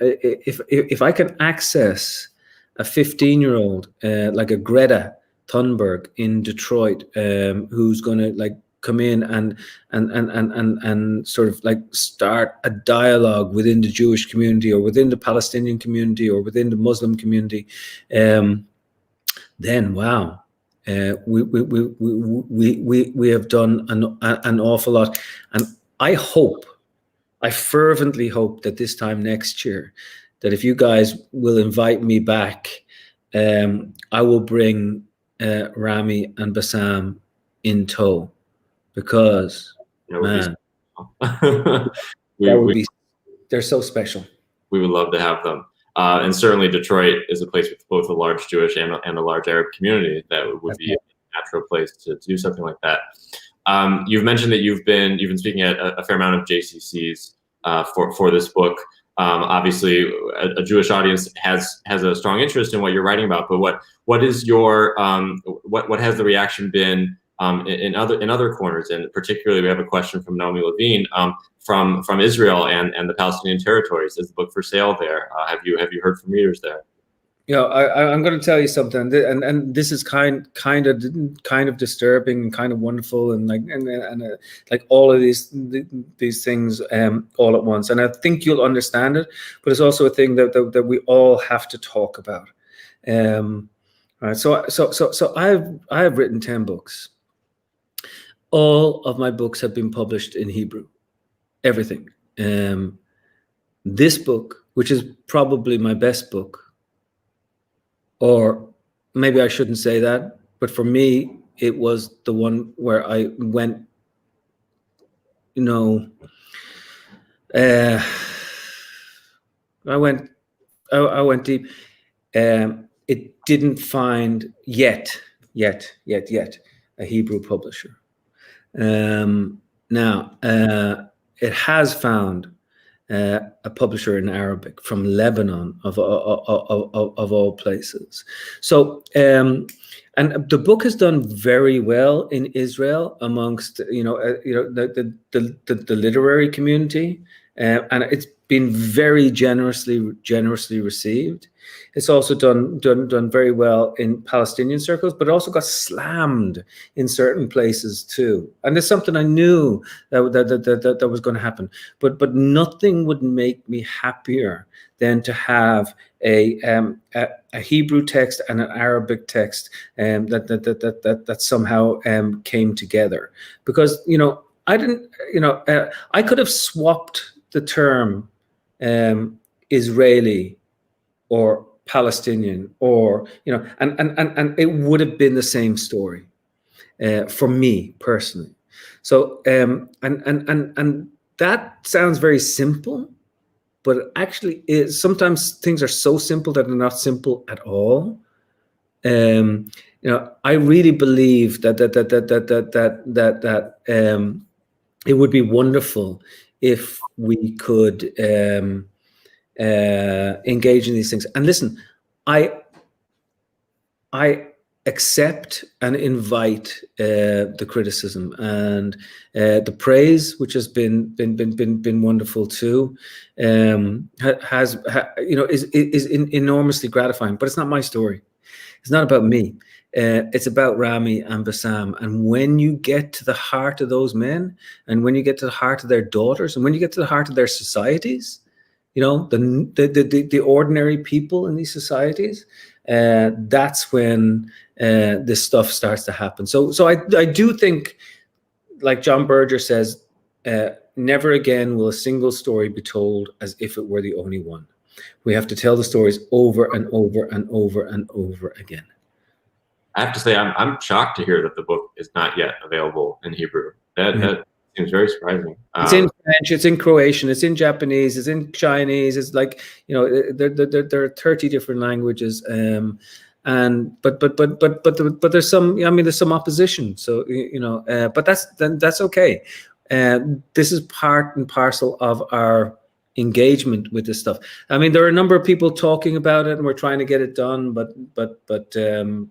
access a 15-year-old like a Greta Thunberg in Detroit, who's going to like come in and sort of like start a dialogue within the Jewish community or within the Palestinian community or within the Muslim community, then wow. We have done an awful lot, and I fervently hope that this time next year, that if you guys will invite me back, I will bring Rami and Bassam in tow, because man, they're so special. We would love to have them. And certainly Detroit is a place with both a large Jewish and a large Arab community that would be a natural place to do something like that. You've mentioned that you've been speaking at a fair amount of JCCs for this book. Obviously, a Jewish audience has a strong interest in what you're writing about. But what is your what has the reaction been in other corners? And particularly, we have a question from Naomi Levine from Israel and the Palestinian territories. Is the book for sale there? Have you heard from readers there? I'm going to tell you something, and this is kind of disturbing and kind of wonderful, and like all of these things all at once. And I think you'll understand it, but it's also a thing that we all have to talk about. All right, so I have written 10 books. All of my books have been published in Hebrew, everything. This book, which is probably my best book, or maybe I shouldn't say that, but for me, it was the one where I went, I went deep. It didn't find yet a Hebrew publisher. Now, it has found a publisher in Arabic from Lebanon, of all places. So, and the book has done very well in Israel amongst the literary community, and it's been very generously received. It's also done very well in Palestinian circles, but it also got slammed in certain places too. And there's something I knew that was going to happen. But nothing would make me happier than to have a Hebrew text and an Arabic text that somehow came together. Because I didn't I could have swapped the term Israeli or Palestinian, or and it would have been the same story for me personally. So and that sounds very simple, but actually sometimes things are so simple that they're not simple at all. I really believe that it would be wonderful if we could engage in these things. And listen, I accept and invite the criticism and the praise, which has been wonderful too. Is enormously gratifying, but it's not my story. It's not about me. It's about Rami and Bassam. And when you get to the heart of those men, and when you get to the heart of their daughters, and when you get to the heart of their societies, the ordinary people in these societies, that's when this stuff starts to happen. So I do think, like John Berger says, never again will a single story be told as if it were the only one. We have to tell the stories over and over and over and over again. I have to say, I'm shocked to hear that the book is not yet available in Hebrew. That seems very surprising. It's in French, it's in Croatian, it's in Japanese, it's in Chinese. It's like, there are 30 different languages. But there's some. I mean, there's some opposition. So but that's okay. This is part and parcel of our engagement with this stuff. I mean, there are a number of people talking about it, and we're trying to get it done.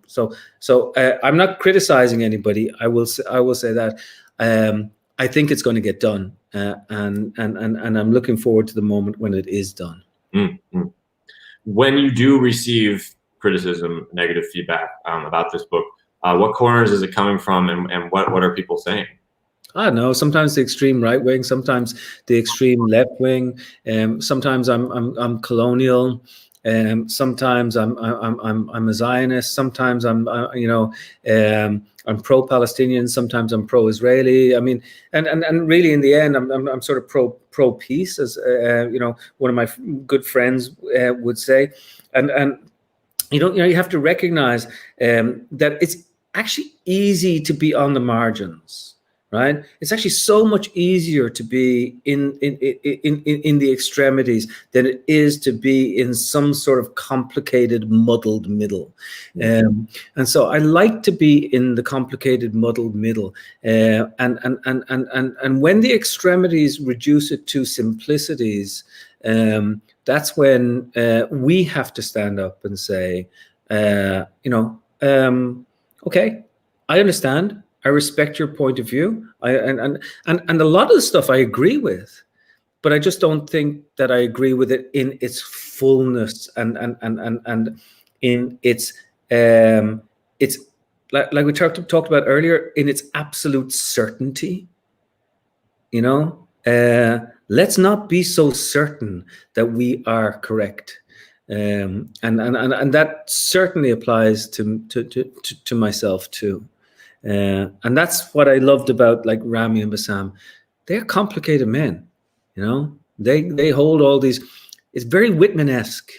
So I'm not criticizing anybody. I will say that I think it's going to get done, and I'm looking forward to the moment when it is done. Mm-hmm. When you do receive criticism, negative feedback about this book, what corners is it coming from, and what are people saying? I don't know. Sometimes the extreme right wing, sometimes the extreme left wing. Sometimes I'm colonial. Sometimes I'm a Zionist. Sometimes I'm pro-Palestinian. Sometimes I'm pro-Israeli. I mean, and really in the end, I'm sort of pro-peace, as one of my good friends would say, and you have to recognize that it's actually easy to be on the margins. Right? It's actually so much easier to be in the extremities than it is to be in some sort of complicated, muddled middle. And so I like to be in the complicated, muddled middle. And when the extremities reduce it to simplicities, that's when we have to stand up and say, okay, I understand. I respect your point of view. And a lot of the stuff I agree with, but I just don't think that I agree with it in its fullness and in its like we talked about earlier, in its absolute certainty. Let's not be so certain that we are correct. And that certainly applies to myself too. And that's what I loved about like Rami and Bassam. They're complicated men, They hold all these. It's very Whitman-esque.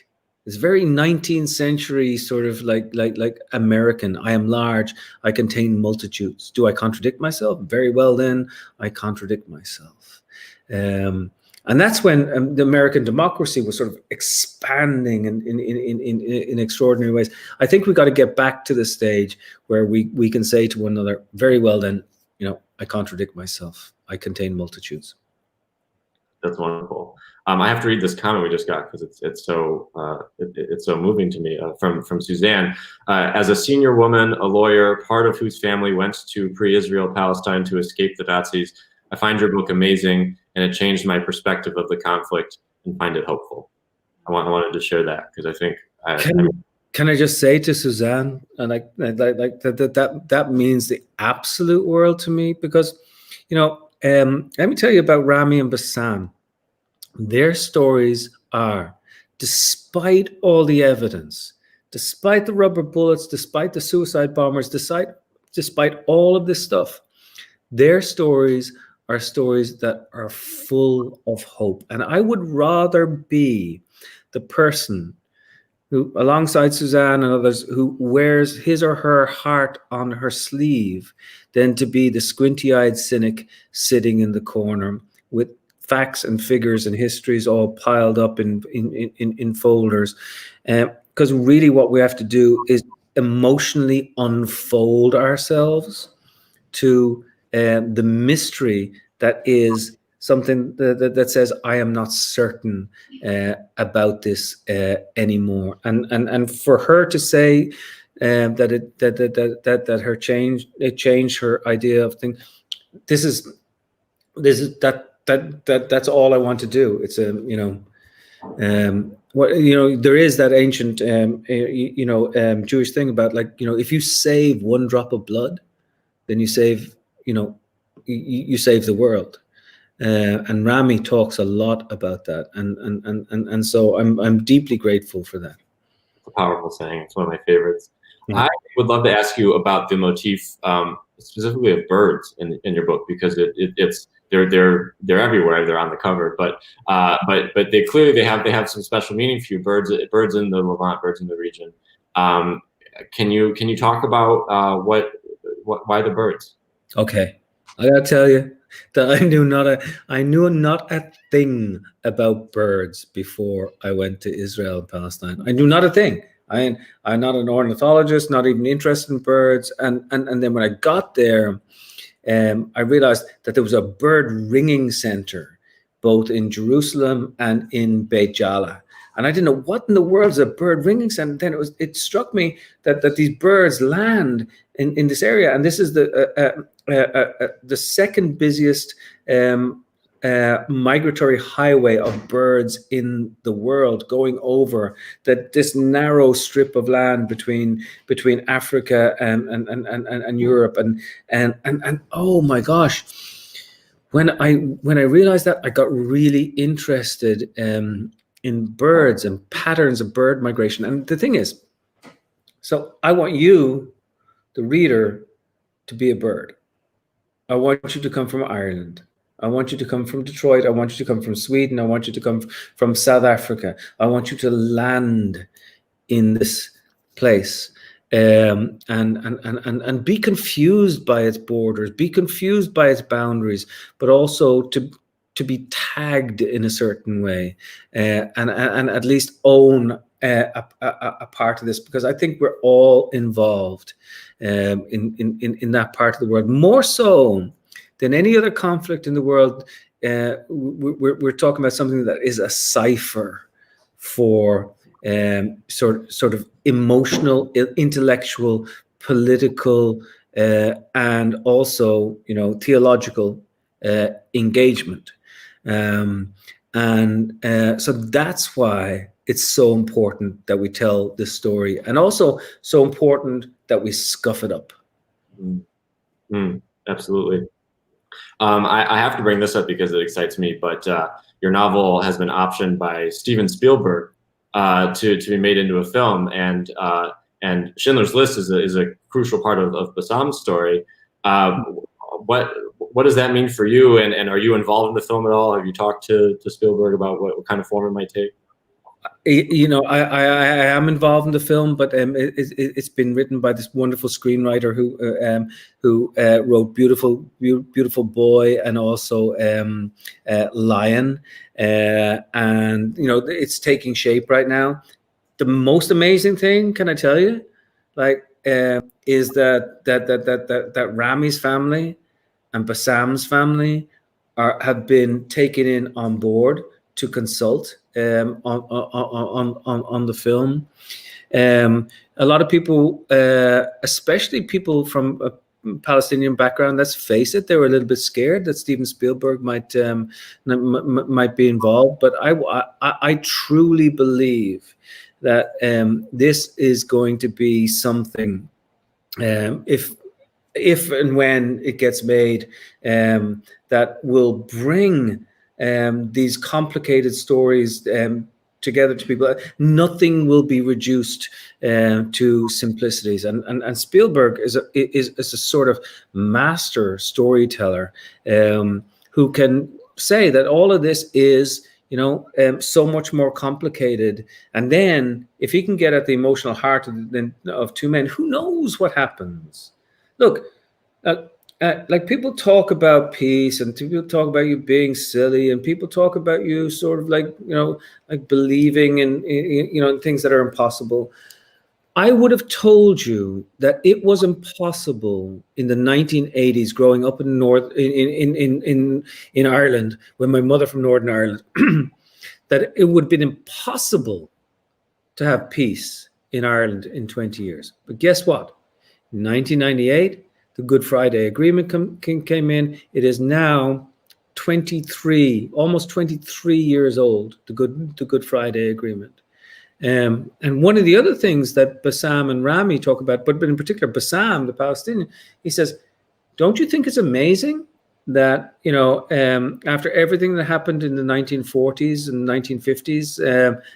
It's very 19th century sort of like American. I am large. I contain multitudes. Do I contradict myself? Very well, then I contradict myself. And that's when the American democracy was sort of expanding in extraordinary ways. I think we got to get back to the stage where we can say to one another, very well then, I contradict myself. I contain multitudes. That's wonderful. I have to read this comment we just got because it's so moving to me from Suzanne. As a senior woman, a lawyer, part of whose family went to pre-Israel Palestine to escape the Nazis, I find your book amazing, and it changed my perspective of the conflict and find it hopeful. I wanted to share that because I think can I just say to Suzanne, and like that means the absolute world to me, because let me tell you about Rami and Bassam. Their stories are, despite all the evidence, despite the rubber bullets, despite the suicide bombers, despite all of this stuff, their stories are stories that are full of hope. And I would rather be the person who, alongside Suzanne and others, who wears his or her heart on her sleeve than to be the squinty-eyed cynic sitting in the corner with facts and figures and histories all piled up in folders. Because really what we have to do is emotionally unfold ourselves to the mystery that is something that says, I am not certain about this anymore. And for her to say that her it changed her idea of things. That's all I want to do. It's a there is that ancient Jewish thing about, like, if you save one drop of blood, then you save you save the world. And Rami talks a lot about that, and so I'm deeply grateful for that. It's a powerful saying. It's one of my favorites. Mm-hmm. I would love to ask you about the motif, specifically of birds in your book, because they're everywhere. They're on the cover, but they clearly have some special meaning for you. Birds in the Levant, birds in the region. Can you talk about why the birds? Okay, I gotta tell you that I knew not a thing about birds before I went to Israel and Palestine. I knew not a thing. I'm not an ornithologist, not even interested in birds. And then when I got there, I realized that there was a bird ringing center, both in Jerusalem and in Beit Jala. And I didn't know what in the world is a bird ringing center. Then it struck me that these birds land in this area, and this is the second busiest migratory highway of birds in the world, going over this narrow strip of land between Africa and Europe, and oh my gosh, when I realized that, I got really interested in birds and patterns of bird migration. And the thing is, so I want you, the reader, to be a bird. I want you to come from Ireland. I want you to come from Detroit. I want you to come from Sweden. I want you to come from South Africa. I want you to land in this place and be confused by its borders, be confused by its boundaries, but also to be tagged in a certain way, and at least own a part of this, because I think we're all involved in that part of the world, more so than any other conflict in the world. We're talking about something that is a cipher for sort of emotional, intellectual, political, and also theological engagement. So that's why it's so important that we tell this story, and also so important that we scuff it up. Absolutely. I have to bring this up because it excites me, but your novel has been optioned by Steven Spielberg to be made into a film, and Schindler's List is a crucial part of Bassam's story. What does that mean for you, and are you involved in the film at all? Have you talked to Spielberg about what kind of form it might take? I am involved in the film, but it's been written by this wonderful screenwriter who wrote Beautiful Boy and also Lion, and it's taking shape right now. The most amazing thing, can I tell you, is that Rami's family and Bassam's family have been taken in on board to consult on the film. A lot of people, especially people from a Palestinian background, let's face it, they were a little bit scared that Steven Spielberg might be involved. But I truly believe that this is going to be something, if and when it gets made, that will bring these complicated stories together to people. Nothing will be reduced to simplicities, and Spielberg is a sort of master storyteller who can say that all of this is so much more complicated. And then if he can get at the emotional heart of two men, who knows what happens? Look, like people talk about peace, and people talk about you being silly, and people talk about you sort of like believing in in things that are impossible. I would have told you that it was impossible in the 1980s, growing up in in Ireland, with my mother from Northern Ireland, that it would have been impossible to have peace in Ireland in 20 years. But guess what? In 1998, the Good Friday Agreement came in. It is now 23, almost 23 years old, the Good Friday Agreement. And one of the other things that Bassam and Rami talk about, but in particular Bassam, the Palestinian, he says, don't you think it's amazing that, you know, after everything that happened in the 1940s and 1950s,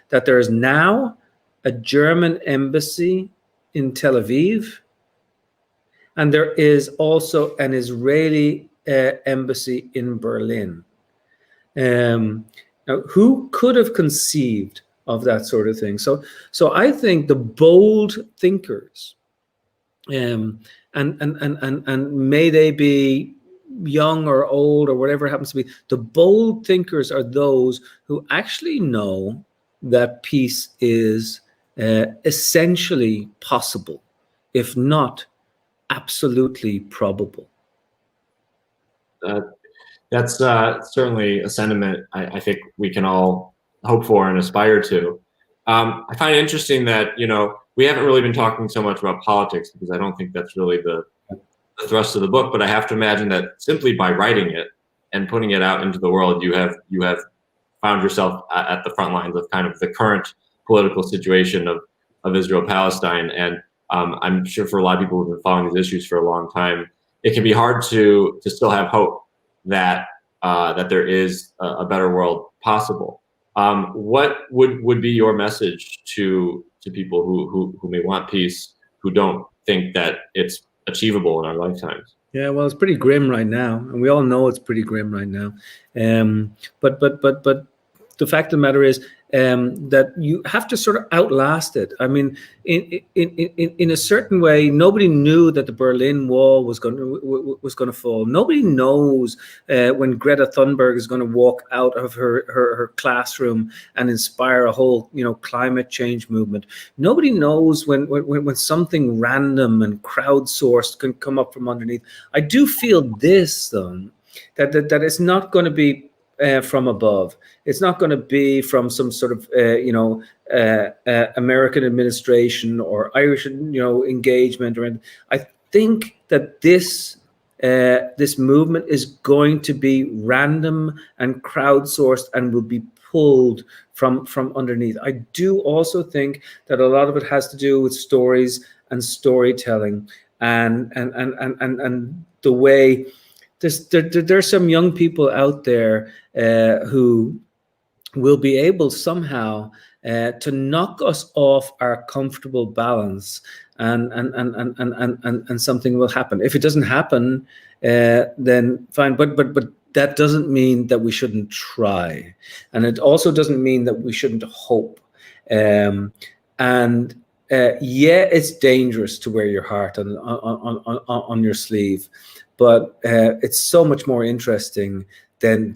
that there is now a German embassy in Tel Aviv, and there is also an Israeli embassy in Berlin. Now, who could have conceived of that sort of thing? So I think the bold thinkers, and may they be young or old or whatever it happens to be, the bold thinkers are those who actually know that peace is essentially possible, if not absolutely probable. That's certainly a sentiment I think we can all hope for and aspire to. I find it interesting that, you know, we haven't really been talking so much about politics, because I don't think that's really the thrust of the book, but I have to imagine that simply by writing it and putting it out into the world, you have found yourself at the front lines of kind of the current political situation of Israel-Palestine. And I'm sure for a lot of people who've been following these issues for a long time, it can be hard to still have hope that that there is a better world possible. What would be your message to people who may want peace, who don't think that it's achievable in our lifetimes? Yeah, well, it's pretty grim right now, and we all know it's pretty grim right now. But the fact of the matter is that you have to sort of outlast it. I mean, in a certain way, nobody knew that the Berlin Wall was going to fall. Nobody knows when Greta Thunberg is going to walk out of her classroom and inspire a whole, you know, climate change movement. Nobody knows when something random and crowdsourced can come up from underneath. I do feel this, though, that it's not going to be from above. It's not going to be from some sort of American administration or Irish, you know, engagement. Or anything. I think that this movement is going to be random and crowdsourced and will be pulled from underneath. I do also think that a lot of it has to do with stories and storytelling and the way. There's some young people out there who will be able somehow to knock us off our comfortable balance, and something will happen. If it doesn't happen, then fine. But that doesn't mean that we shouldn't try, and it also doesn't mean that we shouldn't hope. Yeah, it's dangerous to wear your heart on your sleeve. But it's so much more interesting than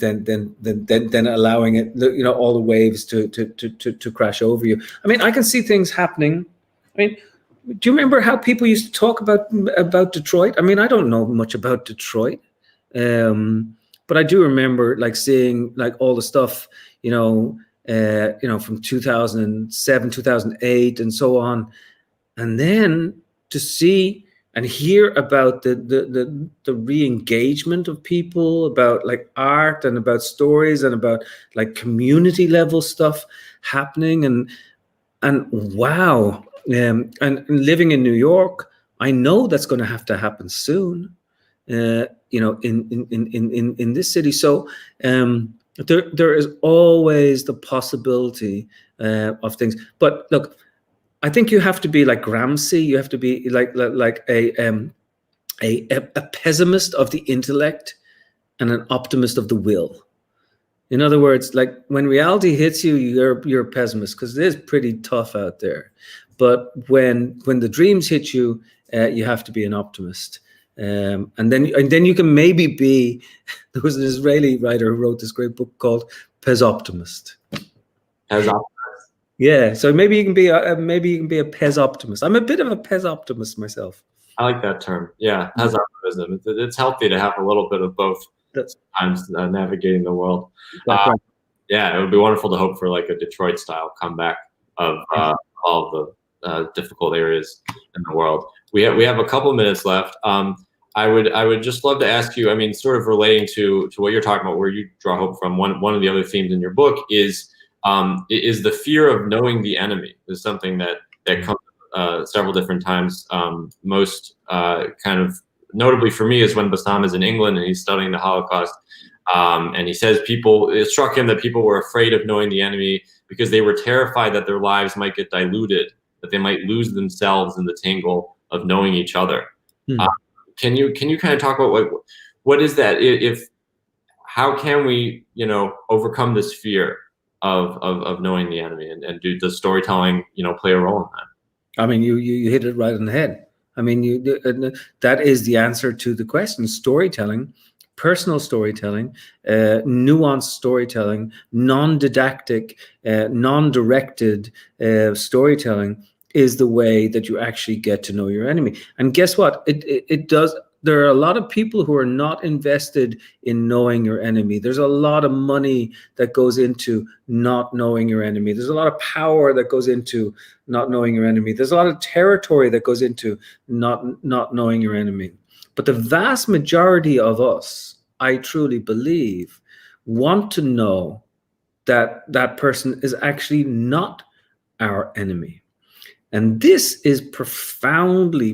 allowing it, you know, all the waves to crash over you. I mean, I can see things happening. I mean, do you remember how people used to talk about Detroit? I mean, I don't know much about Detroit, but I do remember like seeing like all the stuff, you know, from 2007, 2008, and so on, and then to see and hear about the re-engagement of people, about like art and about stories and about like community level stuff happening, and wow, and living in New York, I know that's going to have to happen soon, you know, in this city. So there is always the possibility of things. But look, I think you have to be like Gramsci. You have to be like a pessimist of the intellect and an optimist of the will. In other words, like when reality hits you, you're a pessimist because it is pretty tough out there. But when the dreams hit you, you have to be an optimist. And then you can maybe be. There was an Israeli writer who wrote this great book called Pes Optimist. Pes Optimist. Yeah, so maybe you can be a Pez optimist. I'm a bit of a Pez optimist myself. I like that term. Yeah, Pez optimism. It's healthy to have a little bit of both sometimes navigating the world. Yeah, it would be wonderful to hope for like a Detroit style comeback of all the difficult areas in the world. We have a couple minutes left. I would just love to ask you, I mean, sort of relating to what you're talking about, where you draw hope from. One of the other themes in your book is the fear of knowing the enemy. Is something that comes several different times. Most kind of notably for me is when Bassam is in England and he's studying the Holocaust. And he says it struck him that people were afraid of knowing the enemy because they were terrified that their lives might get diluted, that they might lose themselves in the tangle of knowing each other. Can you kind of talk about what is that? How can we, overcome this fear of knowing the enemy, and does storytelling, play a role in that? I mean, you hit it right on the head. I mean, that is the answer to the question. Storytelling, personal storytelling, nuanced storytelling, non-didactic, non-directed storytelling is the way that you actually get to know your enemy. And guess what? It does. There are a lot of people who are not invested in knowing your enemy. There's a lot of money that goes into not knowing your enemy. There's a lot of power that goes into not knowing your enemy. There's a lot of territory that goes into not knowing your enemy. But the vast majority of us, I truly believe, want to know that that person is actually not our enemy. And this is profoundly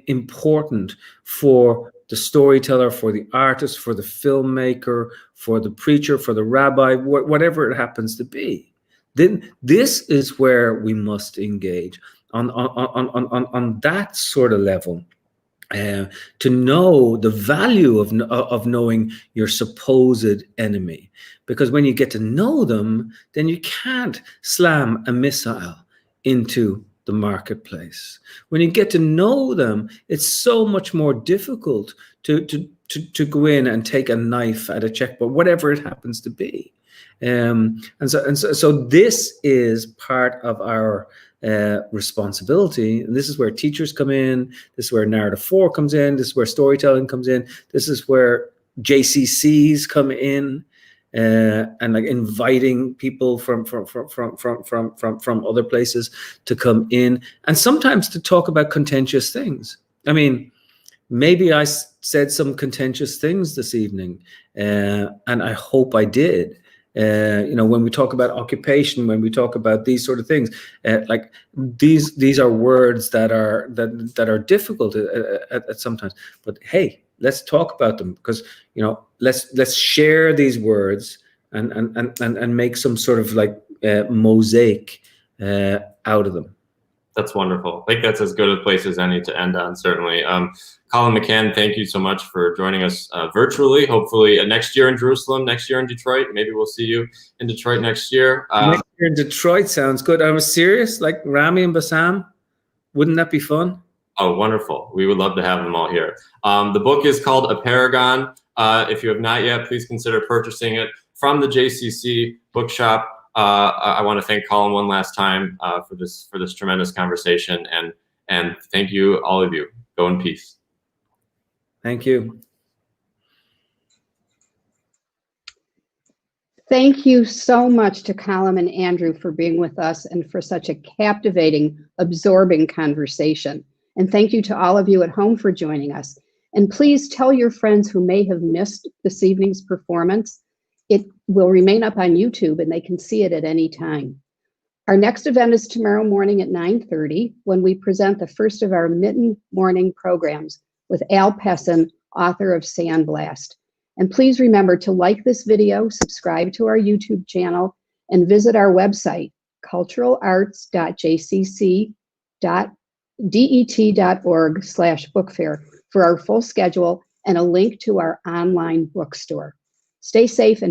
important for the storyteller, for the artist, for the filmmaker, for the preacher, for the rabbi, whatever it happens to be. Then this is where we must engage on that sort of level. To know the value of knowing your supposed enemy, because when you get to know them, then you can't slam a missile into the marketplace. When you get to know them, it's so much more difficult to go in and take a knife at a checkpoint, whatever it happens to be. So this is part of our responsibility. And this is where teachers come in. This is where Narrative 4 comes in. This is where storytelling comes in. This is where JCCs come in, and like inviting people from other places to come in, and sometimes to talk about contentious things. I mean, maybe I said some contentious things this evening, and I hope I did. When we talk about occupation, when we talk about these sort of things, like these are words that are difficult at sometimes. But hey, let's talk about them, because let's share these words and make some sort of like mosaic out of them. That's wonderful. I think that's as good a place as any to end on, certainly. Colum McCann, thank you so much for joining us virtually. Hopefully next year in Jerusalem, next year in Detroit. Maybe we'll see you in Detroit next year. Next year in Detroit sounds good. I was serious, like Rami and Bassam. Wouldn't that be fun? Oh, wonderful. We would love to have them all here. The book is called Apeirogon. If you have not yet, please consider purchasing it from the JCC bookshop. I want to thank Colum one last time for this tremendous conversation, and thank you, all of you. Go in peace. Thank you. Thank you so much to Colum and Andrew for being with us and for such a captivating, absorbing conversation. And thank you to all of you at home for joining us. And please tell your friends who may have missed this evening's performance. It will remain up on YouTube and they can see it at any time. Our next event is tomorrow morning at 9:30 when we present the first of our mid-morning programs with Al Pessin, author of Sandblast. And please remember to like this video, subscribe to our YouTube channel, and visit our website, culturalarts.jcc.det.org/bookfair for our full schedule and a link to our online bookstore. Stay safe and